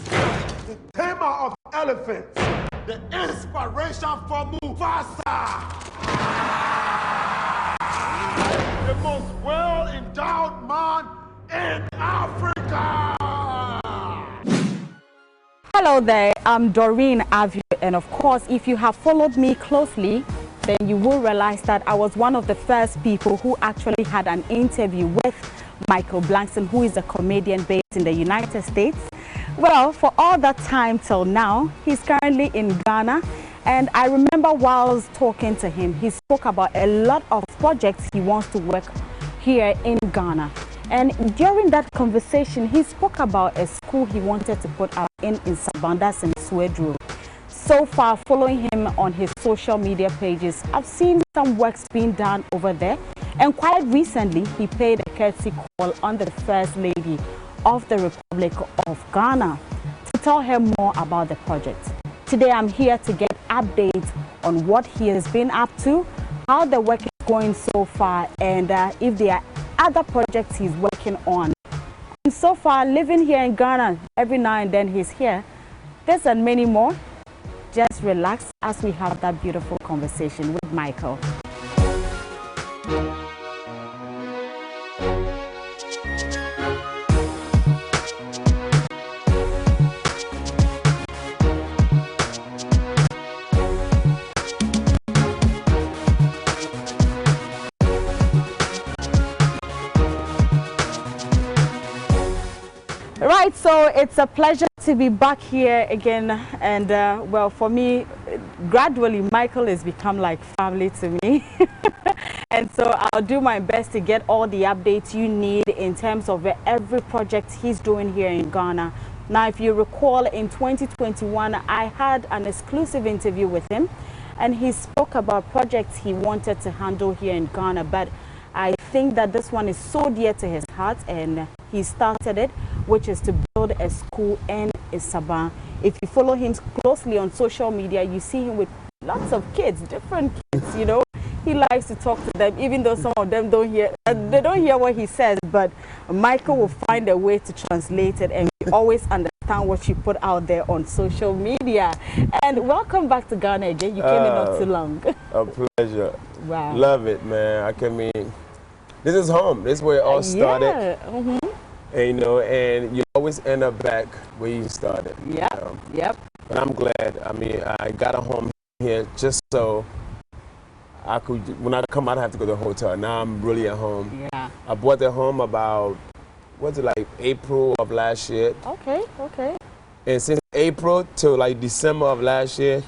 the tamer of elephants, the inspiration for Mufasa, the most well-endowed man in Africa. Hello there, I'm Doreen Avio, and of course, if you have followed me closely, then you will realize that I was one of the first people who actually had an interview with Michael Blackson, who is a comedian based in the United States. Well, for all that time till now, he's currently in Ghana, and I remember whilst talking to him, he spoke about a lot of projects he wants to work here in Ghana. And during that conversation, he spoke about a school he wanted to put up in Sabandas in Swedru. So far, following him on his social media pages, I've seen some works being done over there. And quite recently, he paid a courtesy call on the First Lady of the Republic of Ghana to tell her more about the project. Today, I'm here to get updates on what he has been up to, how the work is going so far, and if there are other projects he's working on. And so far, living here in Ghana, every now and then he's here. This and many more. Just relax as we have that beautiful conversation with Michael. Right, so it's a pleasure to be back here again, and well, for me, gradually Michael has become like family to me. And so I'll do my best to get all the updates you need in terms of every project he's doing here in Ghana. Now, if you recall, in 2021 I had an exclusive interview with him, and he spoke about projects he wanted to handle here in Ghana, but I think that this one is so dear to his heart, and he started it, which is to build a school in Isaba. If you follow him closely on social media, you see him with lots of kids, different kids, you know. He likes to talk to them, even though some of them don't hear, they don't hear what he says, but Michael will find a way to translate it, and we always understand what you put out there on social media. And welcome back to Ghana again. You came in not too long. A pleasure. Wow. Love it, man. This is home. This is where it all started. Yeah. And, you know, and you always end up back where you started. Yep. You know? Yep. But I'm glad. I mean, I got a home here just so I could, when I come out, I have to go to the hotel. Now I'm really at home. Yeah. I bought the home about, what's it, like April of last year. Okay, okay. And since April till like December of last year,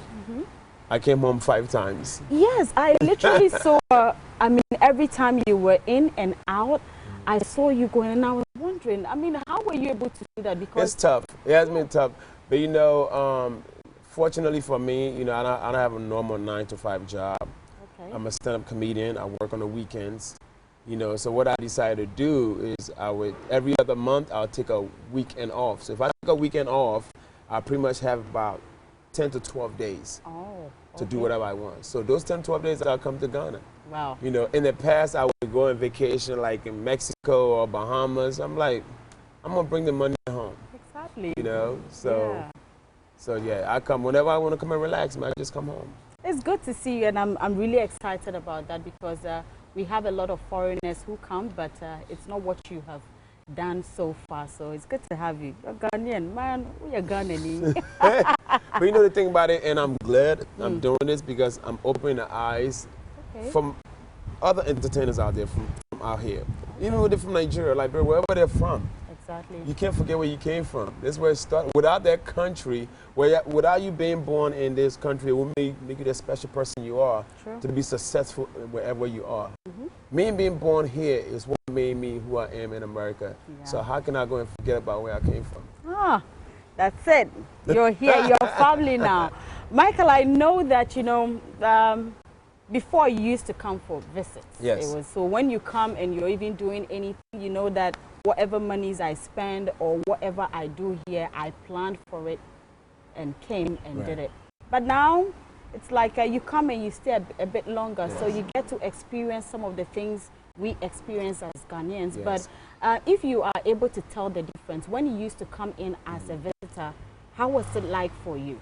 I came home 5 times. Yes, I literally saw, I mean, every time you were in and out, I saw you going, and I was wondering, I mean, how were you able to do that? Because it's tough. It has been tough. But, you know, fortunately for me, you know, I don't have a normal 9-to-5 job. Okay. I'm a stand-up comedian. I work on the weekends. You know, so what I decided to do is every other month, I'll take a weekend off. So if I take a weekend off, I pretty much have about 10 to 12 days to do whatever I want. So those 10, 12 days, I'll come to Ghana. Wow. You know, in the past, I would go on vacation like in Mexico or Bahamas. I'm like, I'm going to bring the money home. Exactly. You know, so yeah, I come whenever I want to come and relax, man, I just come home. It's good to see you, and I'm really excited about that, because we have a lot of foreigners who come, but it's not what you have done so far. So it's good to have you. You're Ghanaian, man. We're Ghanaian. But you know the thing about it, and I'm glad I'm doing this because I'm opening the eyes from other entertainers out there from out here. Even when they're from Nigeria, like wherever they're from. Exactly. You can't forget where you came from. This is where it started. Without that country, without you being born in this country, it will make you the special person you are to be successful wherever you are. Me being born here is what made me who I am in America. Yeah. So how can I go and forget about where I came from? Ah, that's it. You're here. You're family now. Michael, I know that, you know, before you used to come for visits. Yes. So when you come and you're even doing anything, you know that whatever monies I spend or whatever I do here, I planned for it and came and did it. But now it's like you come and you stay a bit longer, so you get to experience some of the things we experience as Ghanaians. But if you are able to tell the difference, when you used to come in as a visitor How was it like for you?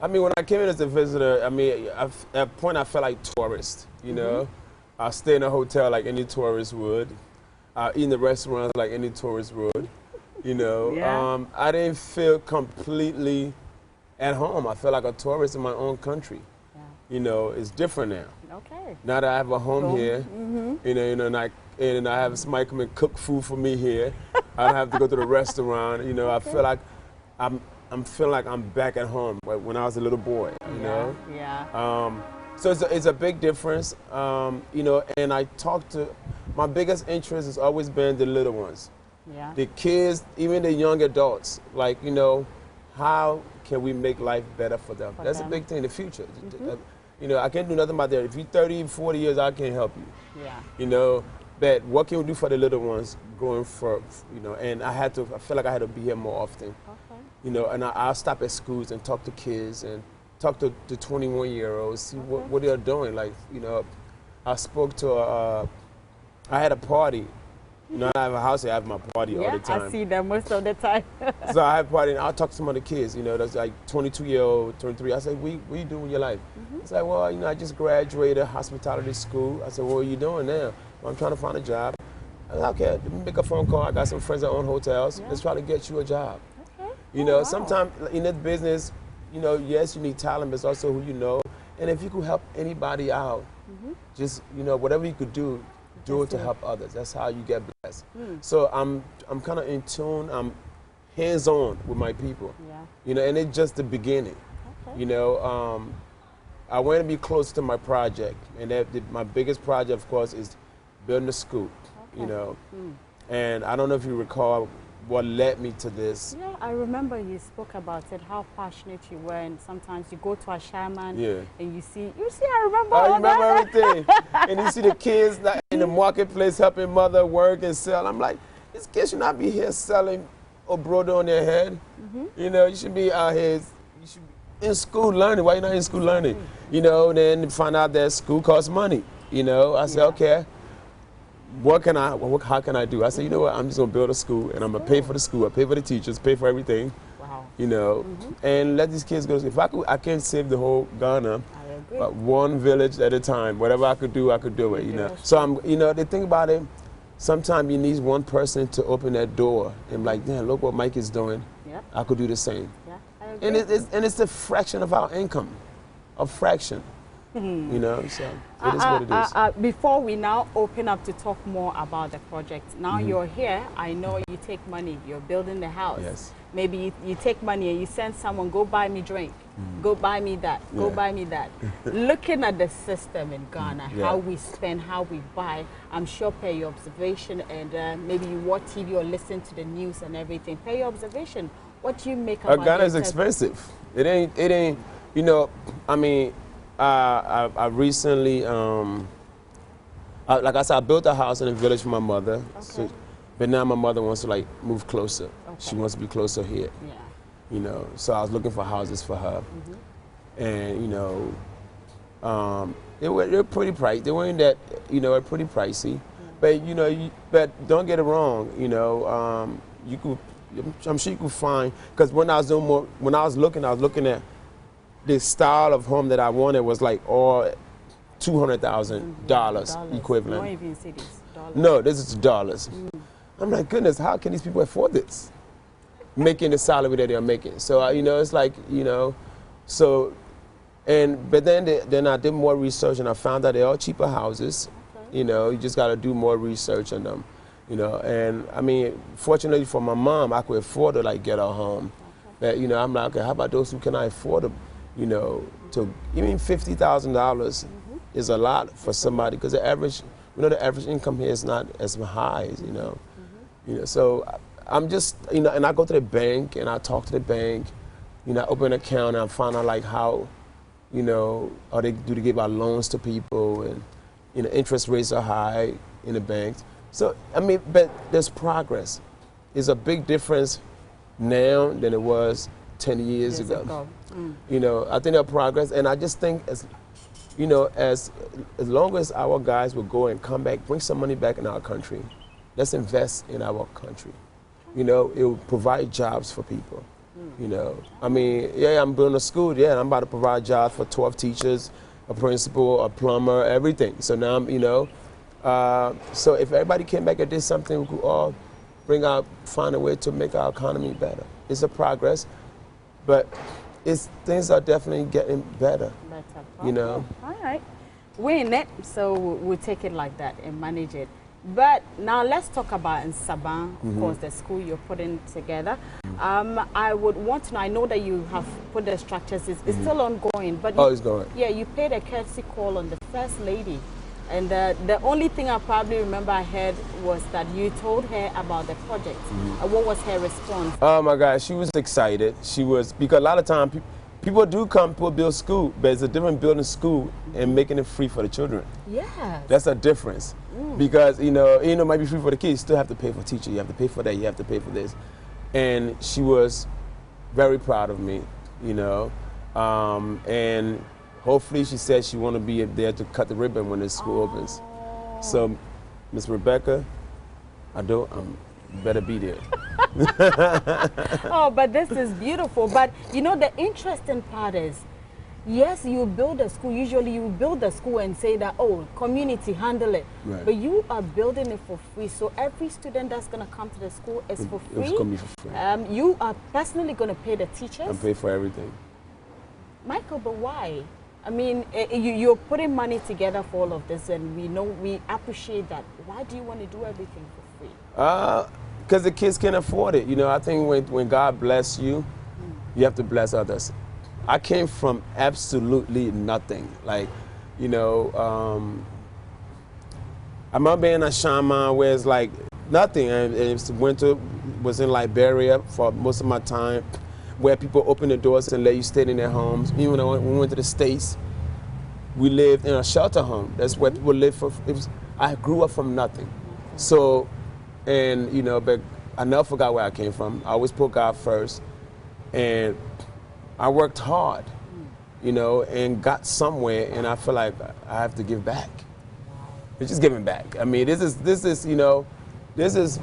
I mean, when I came in as a visitor, I mean, at a point I felt like tourist, you know. I stay in a hotel like any tourist would. I eat in the restaurants like any tourist would, you know. Yeah. I didn't feel completely at home. I felt like a tourist in my own country. Yeah. You know, it's different now. Okay. Now that I have a home here, you know, and I have somebody come and cook food for me here. I don't have to go to the restaurant. You know, I feel like I'm feeling like I'm back at home when I was a little boy. You know. Yeah. So it's a big difference. You know, and I talk to. My biggest interest has always been the little ones. Yeah. The kids, even the young adults. Like, you know, how can we make life better for them? That's a big thing in the future. You know, I can't do nothing about that. If you're 30, 40 years, I can't help you. Yeah. You know, but what can we do for the little ones going for, you know, and I feel like I had to be here more often. Okay. You know, and I'll stop at schools and talk to kids and talk to the 21-year-olds, see what they're doing. Like, you know, I spoke to I had a party. You know, I have a house here, I have my party all the time. I see them most of the time. So I have a party and I'll talk to some of the kids, you know, that's like 22-year-old, 23. I said, what you doing with your life? It's like, well, you know, I just graduated hospitality school. I said, well, what are you doing now? Well, I'm trying to find a job. I said, okay, let me make a phone call. I got some friends that own hotels. Let's try to get you a job. Okay. You know, sometimes in this business, you know, yes, you need talent, but it's also who you know. And if you could help anybody out, just, you know, whatever you could do it to help others. That's how you get blessed. So I'm kind of in tune. I'm hands-on with my people. Yeah. You know, and it's just the beginning. Okay. You know, I want to be close to my project, and my biggest project, of course, is building a school. You know, and I don't know if you recall what led me to this. Yeah, I remember you spoke about it, how passionate you were, and sometimes you go to a shaman and you see, I remember all I remember that. everything. And you see the kids like, in the marketplace helping mother work and sell. I'm like, these kids should not be here selling a brother on their head. You know, you should be out here, you should be in school learning. Why you not in school learning? You know, then find out that school costs money. You know, I said, okay. How can I do? I said, you know what, I'm just gonna build a school and I'm gonna pay for the school, I pay for the teachers, pay for everything. Wow. You know, and let these kids go. If I can't save the whole Ghana, I agree. but one village at a time. Whatever I could do it, you know. So you know, the thing about it, sometimes you need one person to open that door and like, damn, look what Mike is doing. Yep. I could do the same. Yeah, I agree. And it's a fraction of our income, a fraction. You know, so it is what it is. Before we now open up to talk more about the project, now you're here, I know you take money, you're building the house. Yes. Maybe you take money and you send someone, go buy me drink, go buy me that, go buy me that. Looking at the system in Ghana, how we spend, how we buy, I'm sure per your observation, and maybe you watch TV or listen to the news and everything, per your observation, what do you make about Ghana is expensive. It ain't, you know, I mean, I recently, like I said, I built a house in a village for my mother. Okay. So, but now my mother wants to like move closer. Okay. She wants to be closer here. Yeah. You know, so I was looking for houses for her. And, you know, they're pretty pricey. They weren't that, you know, they're pretty pricey. But, you know, but don't get it wrong, you know, I'm sure you could find, because when I was looking at the style of home that I wanted was like all $200,000 equivalent. Not even cities, dollars. No, this is dollars. I'm like, goodness, how can these people afford this? Making the salary that they're making. So, you know, it's like, you know, so, but then I did more research and I found that they're all cheaper houses. You know, you just got to do more research on them. You know, and I mean, fortunately for my mom, I could afford to like get her home. But, you know, I'm like, okay, how about those who can I afford to, you know, to even $50,000 is a lot for somebody, because the average, you know, the average income here is not as high, you know. You know, so I'm just, you know, and I go to the bank and I talk to the bank, you know, I open an account and I find out like how, you know, how they give out loans to people, and, you know, interest rates are high in the banks. So, I mean, but there's progress. It's a big difference now than it was 10 years ago. You know, I think there's progress, and I just think as, you know, as long as our guys will go and come back, bring some money back in our country, let's invest in our country. You know, it will provide jobs for people. You know, I mean, yeah, I'm building a school. Yeah, and I'm about to provide jobs for 12 teachers, a principal, a plumber, everything. So now I'm, you know, so if everybody came back and did something, we could all find a way to make our economy better. It's a progress, but things are definitely getting better. You know. All right, we're in it, so we'll take it like that and manage it. But now let's talk about in Saban, of course, the school you're putting together. I would want to know, I know that you have put the structures, it's still ongoing, but it's going. Yeah, you paid a courtesy call on the First Lady. And the only thing I probably remember I heard was that you told her about the project. What was her response? Oh my God, she was excited. She was, because a lot of times people do come to build school, but it's a different building school and making it free for the children. Yeah. That's a difference. Because, you know, it might be free for the kids, you still have to pay for teacher, you have to pay for that, you have to pay for this. And she was very proud of me, you know. And hopefully she said she want to be there to cut the ribbon when the school opens. So, Miss Rebecca, better be there. Oh, but this is beautiful. But, you know, the interesting part is, yes, you build a school. Usually you build a school and say that, oh, community, handle it. Right. But you are building it for free. So every student that's going to come to the school is for free. It's going to be for free. You are personally going to pay the teachers. I pay for everything. Michael, but why? I mean, you're putting money together for all of this, and we appreciate that. Why do you want to do everything for free? Because the kids can afford it. You know, I think when God bless you, you have to bless others. I came from absolutely nothing. Like, you know, I remember being a shaman where it's like nothing. And winter was in Liberia for most of my time, where people open the doors and let you stay in their homes. Even when we went to the States, we lived in a shelter home. That's where people live for. I grew up from nothing. So, and you know, but I never forgot where I came from. I always put God first. And I worked hard, you know, and got somewhere, and I feel like I have to give back. It's just giving back. I mean, this is, you know, this is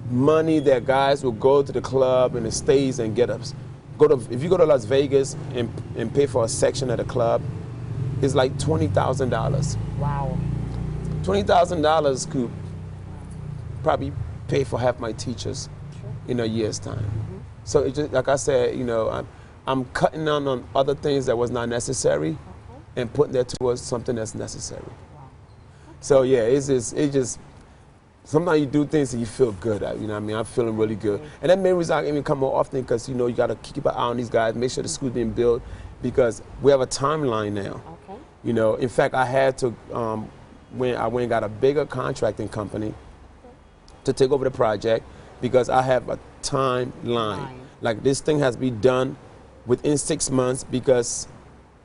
money that guys will go to the club in the States and get us. If you go to Las Vegas and pay for a section at a club, it's like $20,000. Wow. $20,000 could probably pay for half my teachers in a year's time. So it just, like I said, you know, I'm cutting down on other things that was not necessary and putting that towards something that's necessary. Wow. So yeah, it's just sometimes you do things and you feel good. You know what I mean? I'm feeling really good. And that main reason I even come more often because, you know, you got to keep an eye on these guys, make sure the school's being built because we have a timeline now. Okay. You know, in fact, I had to, when I went and got a bigger contracting company to take over the project because I have a timeline. Like this thing has to be done within 6 months because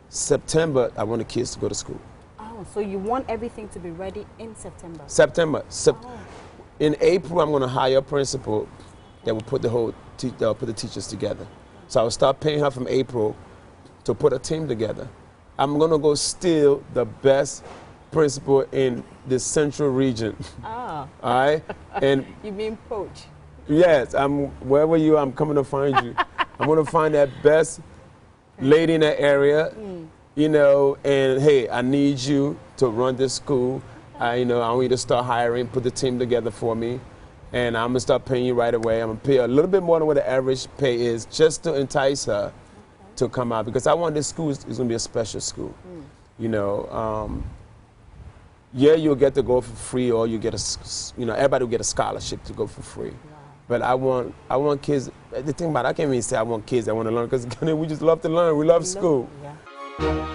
September, I want the kids to go to school. Oh, so you want everything to be ready in September? September. In April, I'm going to hire a principal that will put the teachers together. So I'll start paying her from April to put a team together. I'm going to go steal the best principal in the central region. Ah. All right? And you mean poach? Yes, wherever you are, I'm coming to find you. I'm going to find that best lady in that area, you know, and hey, I need you to run this school. You know, I want you to start hiring, put the team together for me, and I'm going to start paying you right away. I'm going to pay a little bit more than what the average pay is just to entice her to come out because I want this school is going to be a special school. You know, yeah, you'll get to go for free or you get everybody will get a scholarship to go for free. But I want kids. The thing about it, I can't even say I want kids that want to learn because we just love to learn. We love school. Yeah.